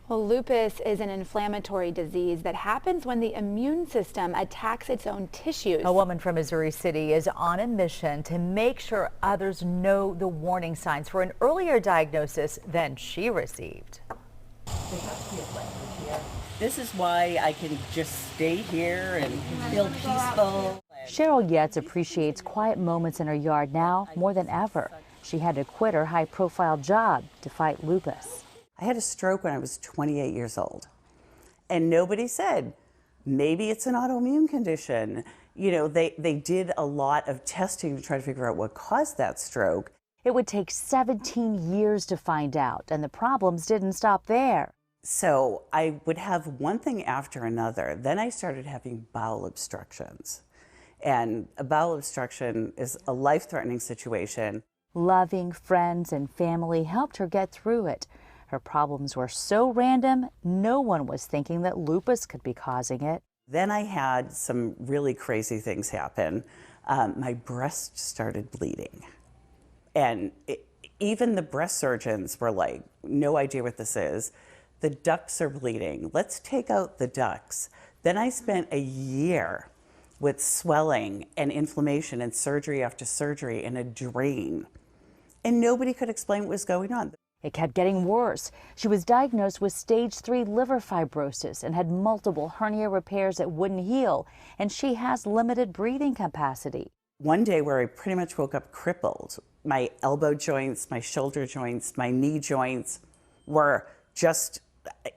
Well, lupus is an inflammatory disease that happens when the immune system attacks its own tissues. A woman from Missouri City is on a mission to make sure others know the warning signs for an earlier diagnosis than she received. This is why I can just stay here and feel peaceful. Cheryl Yetz appreciates quiet moments in her yard now more than ever. She had to quit her high-profile job to fight lupus. I had a stroke when I was 28 years old, and nobody said, maybe it's an autoimmune condition. You know, they did a lot of testing to try to figure out what caused that stroke. It would take 17 years to find out, and the problems didn't stop there. So I would have one thing after another. Then I started having bowel obstructions. And a bowel obstruction is a life-threatening situation. Loving friends and family helped her get through it. Her problems were so random, no one was thinking that lupus could be causing it. Then I had some really crazy things happen. My breast started bleeding. And even the breast surgeons were like, no idea what this is. The ducts are bleeding. Let's take out the ducts. Then I spent a year with swelling and inflammation and surgery after surgery and a drain. And nobody could explain what was going on. It kept getting worse. She was diagnosed with stage 3 liver fibrosis and had multiple hernia repairs that wouldn't heal, and she has limited breathing capacity. One day where I pretty much woke up crippled, my elbow joints, my shoulder joints, my knee joints were just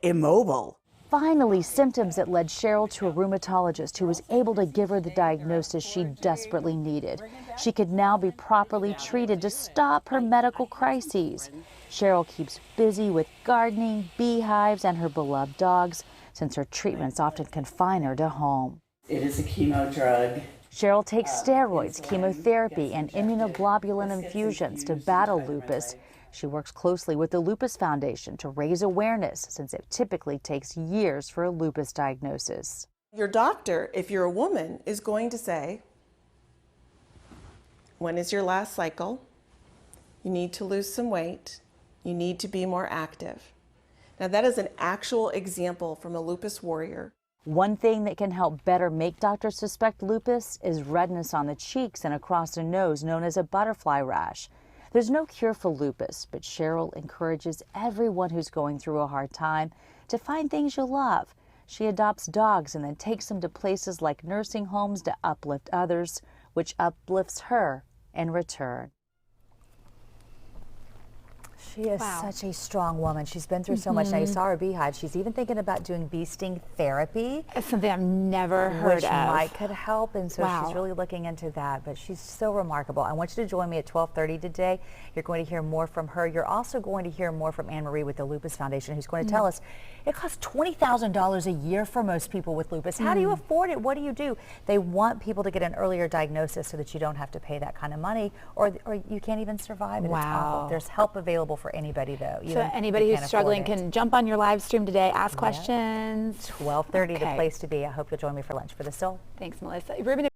immobile. Finally, symptoms that led Cheryl to a rheumatologist who was able to give her the diagnosis she desperately needed. She could now be properly treated to stop her medical crises. Cheryl keeps busy with gardening, beehives, and her beloved dogs, since her treatments often confine her to home. It is a chemo drug. Cheryl takes steroids, chemotherapy, and immunoglobulin infusions to battle lupus. She works closely with the Lupus Foundation to raise awareness, since it typically takes years for a lupus diagnosis. Your doctor, if you're a woman, is going to say, when is your last cycle? You need to lose some weight. You need to be more active. Now that is an actual example from a lupus warrior. One thing that can help better make doctors suspect lupus is redness on the cheeks and across the nose, known as a butterfly rash. There's no cure for lupus, but Cheryl encourages everyone who's going through a hard time to find things you love. She adopts dogs and then takes them to places like nursing homes to uplift others, which uplifts her in return. She is such a strong woman. She's been through so much. Now you saw her beehive. She's even thinking about doing bee sting therapy. It's something I've never heard which of. might could help, and so she's really looking into that. But she's so remarkable. I want you to join me at 12:30 today. You're going to hear more from her. You're also going to hear more from Anne Marie with the Lupus Foundation, who's going to tell us it costs $20,000 a year for most people with lupus. How do you afford it? What do you do? They want people to get an earlier diagnosis so that you don't have to pay that kind of money, or you can't even survive. And it's awful. There's help available for anybody, though. So anybody who's struggling can jump on your live stream today, ask questions. 12:30, the place to be. I hope you'll join me for lunch for the Soul. Thanks, Melissa. Ruben